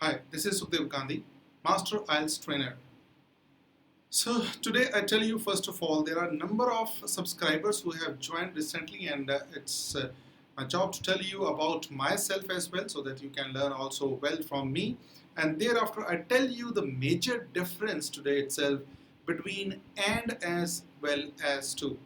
Hi, this is Sukhdev Gandhi, Master IELTS Trainer. So today I tell you first of all, there are a number of subscribers who have joined recently, and it's my job to tell you about myself as well so that you can learn also well from me. And thereafter I tell you the major difference today itself between and as well as to.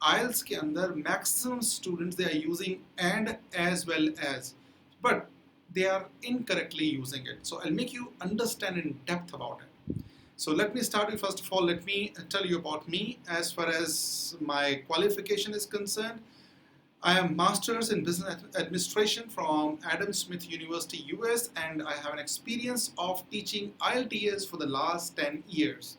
IELTS के अंदर maximum students they are using and as well as, but they are incorrectly using it. So I'll make you understand in depth about it. So let me start with, first of all, let me tell you about me. As far as my qualification is concerned, I am Masters in Business Administration from Adam Smith University, US, and I have an experience of teaching IELTS for the last 10 years.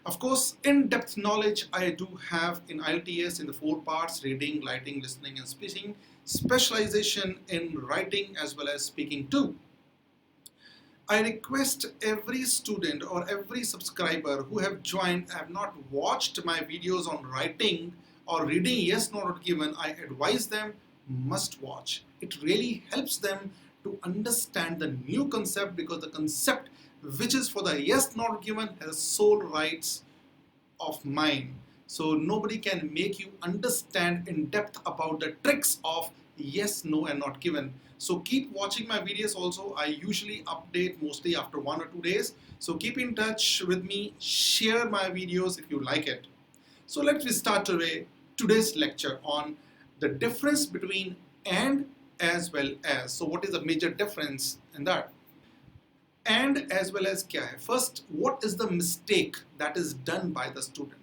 Of course, in-depth knowledge I do have in IELTS in the 4 parts: reading, writing, listening, and speaking. Specialization in writing as well as speaking too. I request every student or every subscriber who have joined, have not watched my videos on writing or reading yes no not given, I advise them must watch. It really helps them to understand the new concept, because the concept which is for the yes not given has sole rights of mine. So nobody can make you understand in depth about the tricks of yes, no, and not given. So keep watching my videos also. I usually update mostly after 1 or 2 days. So keep in touch with me, share my videos if you like it. So let's start today's lecture on the difference between and as well as. So what is the major difference in that? And as well as kya hai? First, what is the mistake that is done by the student?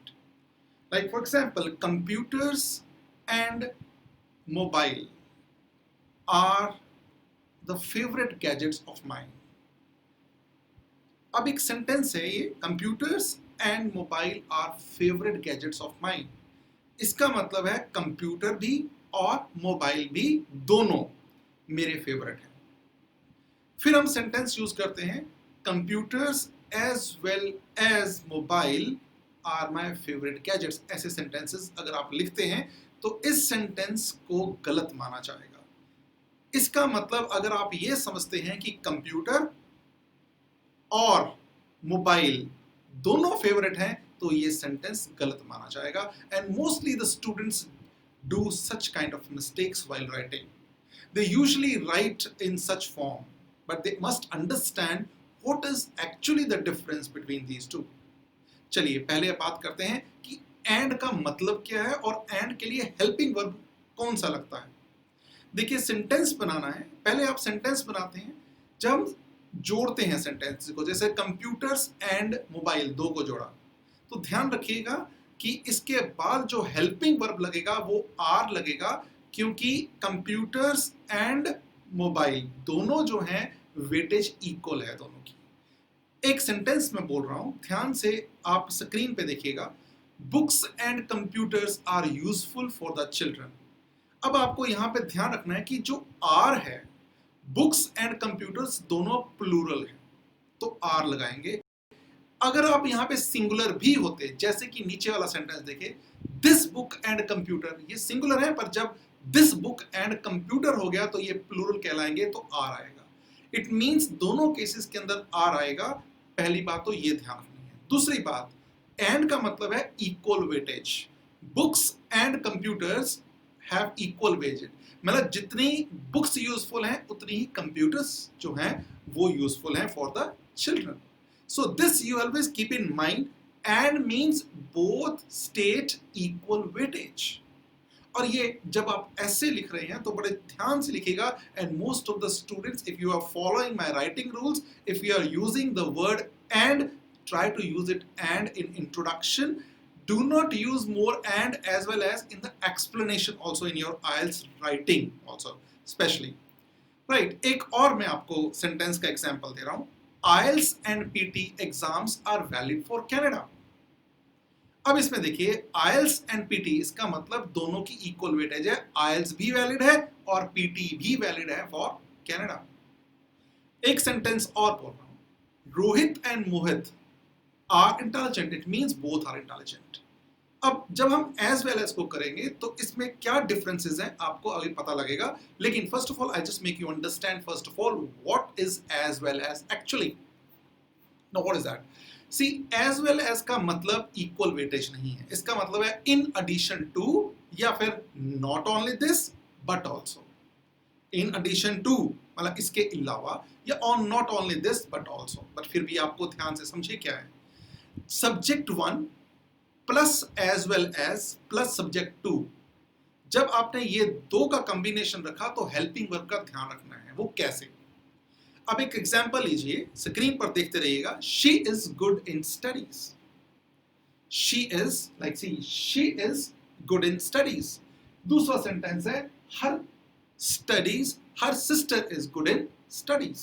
Like for example, computers and mobile are the favorite gadgets of mine. अब एक sentence है ये, computers and mobile are favorite gadgets of mine. इसका मतलब है computer भी और mobile भी दोनों मेरे फेवरेट हैं. फिर हम सेंटेंस यूज करते हैं, computers as well as mobile are my favourite gadgets. ऐसे सेंटेंसेस अगर आप लिखते हैं तो इस सेंटेंस को गलत माना जाएगा. इसका मतलब अगर आप ये समझते हैं कि कंप्यूटर और मोबाइल दोनों फेवरेट हैं तो ये सेंटेंस गलत माना जाएगा. And mostly the students do such kind of mistakes while writing. They usually right in such form, but they must understand what is actually the difference between these two. चलिए पहले बात करते हैं कि and का मतलब क्या है और and के लिए helping verb कौन सा लगता है. देखिए सेंटेंस बनाना है, पहले आप सेंटेंस बनाते हैं जब जोड़ते हैं सेंटेंस को, जैसे कंप्यूटर्स एंड मोबाइल दो को जोड़ा, तो ध्यान रखिएगा कि इसके बाद जो हेल्पिंग वर्ब लगेगा वो आर लगेगा, क्योंकि कंप्यूटर्स एंड मोबाइल दोनों जो हैं वेटेज इक्वल है दोनों की. एक सेंटेंस में बोल रहा हूं, ध्यान से आप स्क्रीन पे देखिएगा. Books and computers are useful for the children. अब आपको यहां पे ध्यान रखना है कि जो आर है, बुक्स एंड कंप्यूटर्स दोनों प्लूरल है तो आर लगाएंगे. अगर आप यहां पे सिंगुलर भी होते, जैसे कि नीचे वाला सेंटेंस देखिए, दिस बुक एंड कंप्यूटर, ये सिंगुलर है, पर जब दिस बुक एंड कंप्यूटर हो गया तो ये प्लूरल कहलाएंगे तो आर आएगा. इट मींस दोनों केसेस के अंदर आर आएगा. पहली बात तो ये ध्यान रखनी है. दूसरी बात, एंड का मतलब है equal weightage. Books and computers have equal weightage, मतलब जितनी बुक्स यूजफुल हैं उतनी ही कंप्यूटर्स जो हैं वो यूजफुल हैं for the children. So this you always keep in mind. And means both state equal weightage. और ये जब आप ऐसे लिख रहे हैं तो बड़े ध्यान से लिखिएगा. And most of the students, if you are following my writing rules, if you are using the word and, try to use it and in introduction. Do not use more and as well as in the explanation also in your IELTS writing also, especially. Right, एक और मैं आपको sentence का example दे रहा हूं. IELTS and PT exams are valid for Canada. अब इसमें देखिए IELTS and PT, इसका मतलब दोनों की इक्वल वेटेज है. IELTS भी वैलिड है और PT भी वैलिड है फॉर कैनेडा. एक सेंटेंस और बोल रहा हूं, Rohit and Mohit are intelligent. It means both are intelligent. अब जब हम एज वेल एज को करेंगे तो इसमें क्या डिफरेंसेस हैं आपको अभी पता लगेगा, लेकिन first of all I just make you understand first of all what is as well as actually. Now what is that? See, as well as का मतलब इक्वल वेटेज नहीं है, इसका मतलब है इन एडिशन टू, या फिर not only this but also. In addition to मतलब इसके अलावा, या on not only this but also. But फिर भी आपको ध्यान से समझिए क्या है। Subject one plus as well as plus subject two, जब आपने ये दो का कॉम्बिनेशन रखा तो हेल्पिंग वर्ब का ध्यान रखना है। वो कैसे? अब एक एग्जांपल लीजिए, स्क्रीन पर देखते रहिएगा। She is good in studies. She is, like see, she is good in studies. दूसरा सेंटेंस है her studies, her sister is good in studies.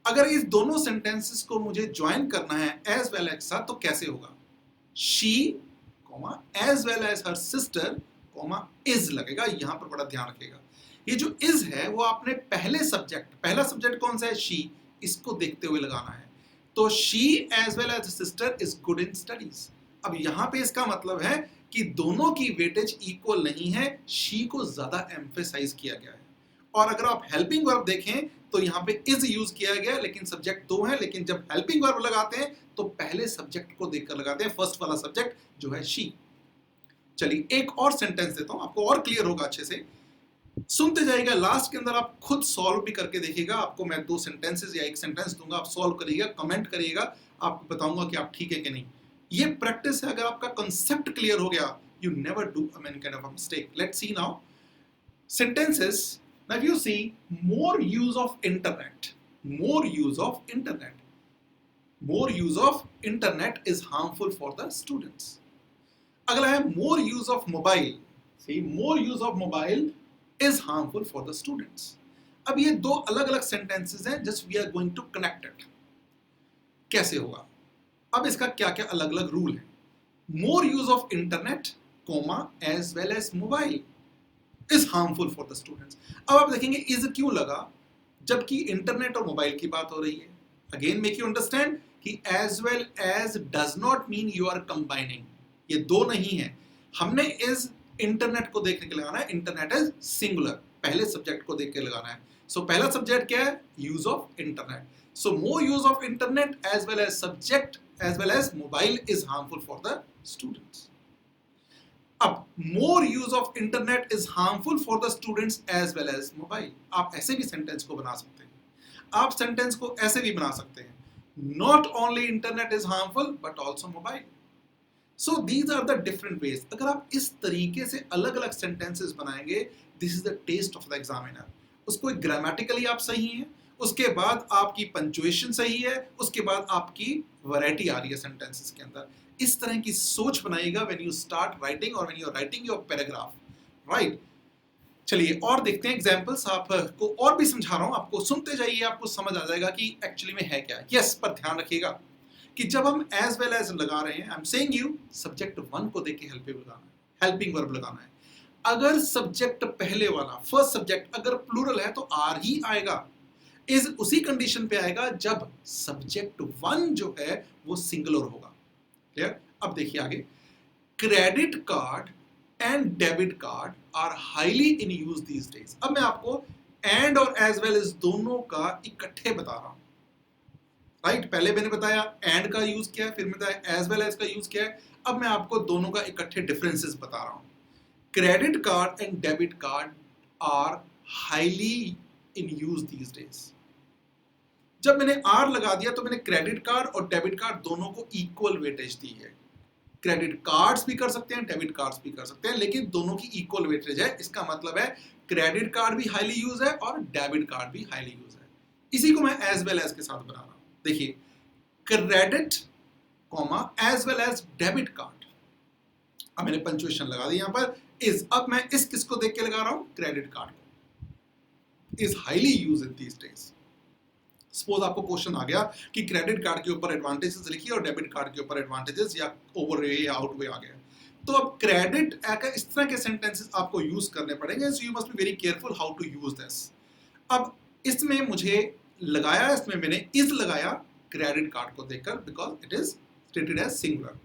अगर इस दोनों सेंटेंसेस को मुझे ज्वाइन करना है एज वेल एज साथ, तो कैसे होगा? She comma as well as her sister comma is लगेगा। यहां पर बड़ा ध्यान रखिएगा, ये जो इज है वो आपने पहले सब्जेक्ट, पहला सब्जेक्ट कौन सा है? शी, इसको देखते हुए लगाना है। तो she as well as sister is good in studies. अब यहां पे इसका मतलब है कि दोनों की वेटेज इक्वल नहीं है, शी को ज्यादा एम्फेसाइज किया गया है। और अगर आप हेल्पिंग वर्ब देखें तो यहाँ पे इज यूज किया गया, लेकिन सब्जेक्ट दो है। लेकिन जब हेल्पिंग वर्ब लगाते हैं तो पहले सब्जेक्ट को देखकर लगाते हैं, फर्स्ट वाला सब्जेक्ट जो है शी। चलिए एक और सेंटेंस देता हूं, आपको और क्लियर होगा अच्छे से। सुनते जाइएगा, लास्ट के अंदर आप खुद सॉल्व भी करके देखिएगा। आपको मैं दो सेंटेंसेस या एक सेंटेंस दूंगा, आप सॉल्व करिएगा, कमेंट करिएगा, आपको बताऊंगा कि आप ठीक है कि नहीं। ये प्रैक्टिस है। अगर आपका कंसेप्ट क्लियर हो गया, you never do any kind of mistake. Let's see now sentences. Now if you see, more use of internet, more use of internet, more use of internet is harmful for the students. अगला है more use of mobile. See, more use of mobile is harmful for the students. अब ये दो अलग अलग sentences हैं, just we are going to connect it. कैसे होगा? अब इसका क्या क्या अलग अलग रूल है। more use of internet, as well as mobile is harmful for the students. अब आप देखेंगे इज क्यों लगा जबकि इंटरनेट और मोबाइल की बात हो रही है। अगेन मेक यू अंडरस्टैंड कि as well as does not mean you are combining, ये दो नहीं है। हमने इज इंटरनेट को देखने के लगाना है, इंटरनेट इज सिंगुलर, पहले सब्जेक्ट को देख के लगाना है। सो पहला सब्जेक्ट क्या है? Use of internet. So more use of internet as well as subject as well as mobile is harmful for the students. अब more use of internet is harmful for the students as well as mobile. आप ऐसे भी sentence को बना सकते हैं, आप sentence को ऐसे भी बना सकते हैं, not only internet is harmful but also mobile. So these are the different ways. अगर आप इस तरीके से अलग अलग सेंटेंसेस बनाएंगे, this is the test of the examiner. उसको ग्रामेटिकली आप सही हैं, उसके बाद आपकी पंक्चुएशन सही है, उसके बाद आपकी वैरायटी आ रही है सेंटेंसेस के अंदर। इस तरह की सोच बनाइएगा व्हेन यू स्टार्ट राइटिंग और when you are writing your paragraph, right. चलिए और देखते हैं एग्जांपल्स। आपको और भी समझा रहा हूं, आपको सुनते जाइए, आपको समझ आ जाएगा कि एक्चुअली में है क्या। यस, पर ध्यान रखिएगा कि जब हम एज वेल एज लगा रहे हैं, I am saying you, subject one को देख के हेल्पिंग वर्ब लगाना है। अगर सब्जेक्ट पहले वाला, फर्स्ट सब्जेक्ट अगर प्लूरल है तो आर ही आएगा। इज उसी कंडीशन पे आएगा जब सब्जेक्ट वन जो है वो सिंगुलर होगा। क्लियर? अब देखिए आगे, credit card and debit card are highly in use these days. अब मैं आपको एंड और एज वेल एज दोनों का इकट्ठे बता रहा हूं, राइट। पहले मैंने बताया एंड का यूज किया है, फिर मैं बताया एज वेल एज का यूज किया है। अब मैं आपको दोनों का इकट्ठे डिफरेंसेस बता रहा हूं। Credit card and debit card are highly in use these days. जब मैंने आर लगा दिया तो मैंने क्रेडिट कार्ड और डेबिट कार्ड दोनों को इक्वल वेटेज दी है। क्रेडिट कार्ड्स भी कर सकते हैं, डेबिट कार्ड्स भी कर सकते हैं, लेकिन दोनों की इक्वल वेटेज है। इसका मतलब है क्रेडिट कार्ड भी हाईली यूज है और डेबिट कार्ड भी हाईली यूज है। इसी को मैं एज वेल एज के साथ बना रहा हूं। देखिए, credit as well as debit card. अब मैंने पंक्चुएशन लगा दी यहां पर इज। अब मैं इस किसको देख के लगा रहा हूं? क्रेडिट कार्ड को। Is highly use in these days. Suppose आपको क्वेश्चन आ गया कि क्रेडिट कार्ड के ऊपर एडवांटेजेस लिखिए और डेबिट कार्ड के ऊपर एडवांटेजेस या ओवर वे या आउट वे आ गया, तो अब क्रेडिट इस तरह के सेंटेंसेस आपको यूज करने पड़ेंगे। So you must be very careful how to use this. अब इसमें मुझे लगाया, इसमें मैंने इज लगाया क्रेडिट कार्ड को देखकर, because it is treated as singular.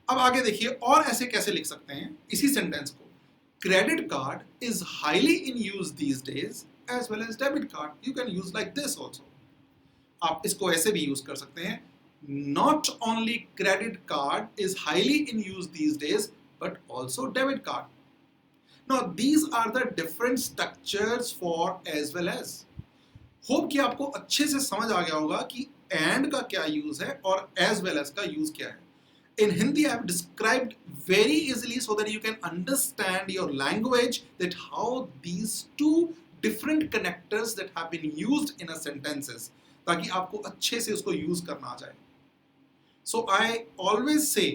अब आगे देखिए और ऐसे कैसे लिख सकते हैं इसी सेंटेंस को, credit card is highly in use these days as well as debit card, you can use like this also. आप इसको ऐसे भी यूज कर सकते हैं, not only credit card is highly in use these days but also debit card. Now these are the different structures for as well as. Hope कि आपको अच्छे से समझ आ गया होगा कि एंड का क्या यूज है और एज वेल एज का यूज क्या है। In Hindi, I have described very easily so that you can understand your language, that how these two different connectors that have been used in a sentences, ताकि आपको अच्छे से उसको use करना आ जाए। So I always say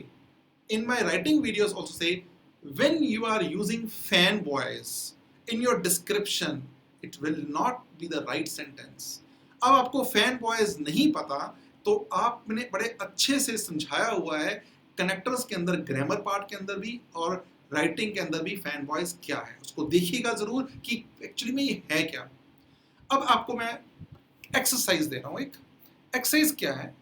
in my writing videos also say, when you are using fanboys in your description, it will not be the right sentence. अब आपको fanboys नहीं पता तो आपने बड़े अच्छे से समझाया हुआ है कनेक्टर्स के अंदर, ग्रामर पार्ट के अंदर भी और राइटिंग के अंदर भी फैन वॉइस क्या है, उसको देखिएगा जरूर कि एक्चुअली में ये है क्या। अब आपको मैं एक्सरसाइज दे रहा हूं। एक एक्सरसाइज क्या है,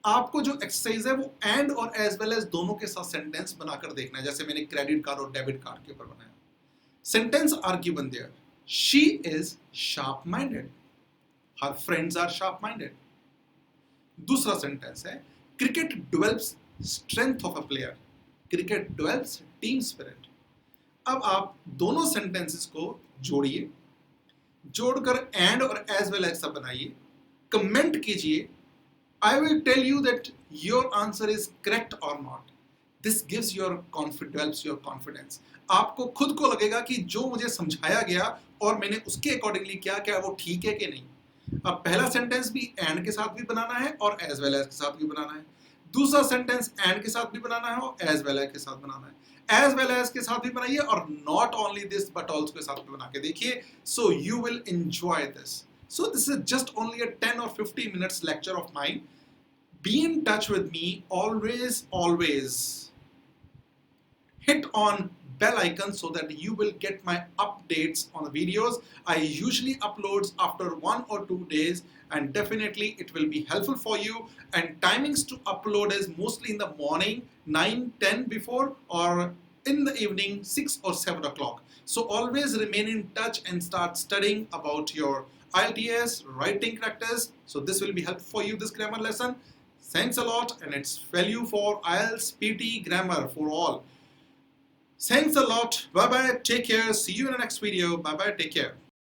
आपको जो एक्सरसाइज है वो एंड और एज वेल एज दोनों के साथ सेंटेंस बनाकर देखना है, जैसे मैंने क्रेडिट कार्ड और डेबिट कार्ड के ऊपर बनाया। Sentence are given there, she is sharp minded, her friends are sharp minded. दूसरा सेंटेंस है, cricket develops strength of a player, cricket develops team spirit. अब आप दोनों सेंटेंसेस को जोड़िए, जोड़कर एंड और एज वेल एज सब बनाइए, कमेंट कीजिए। I will tell you that your answer is correct और not. This gives your develops your confidence. आपको खुद को लगेगा कि जो मुझे समझाया गया और मैंने उसके अकॉर्डिंगली क्या क्या वो ठीक है कि नहीं। अब पहला सेंटेंस भी एंड के साथ भी बनाना है और एज वेल एज के साथ भी बनाना है। दूसरा सेंटेंस एंड के साथ भी बनाना है और एज वेल एज के साथ बनाना है। एज वेल एज के साथ भी बनाइए और not only this but also के साथ भी बना के देखिए। So you will enjoy this. So this is just only a 10 or 15 minutes lecture of mine. Be in touch with me always. Hit on bell icon so that you will get my updates on the videos. I usually uploads after 1 or 2 days and definitely it will be helpful for you. And timings to upload is mostly in the morning 9-10 before, or in the evening 6 or 7 o'clock. So always remain in touch and start studying about your IELTS writing practice. So this will be helpful for you, this grammar lesson. Thanks a lot, and it's value for IELTS PTE grammar for all. Thanks a lot. Bye bye. Take care. See you in the next video. Bye bye. Take care.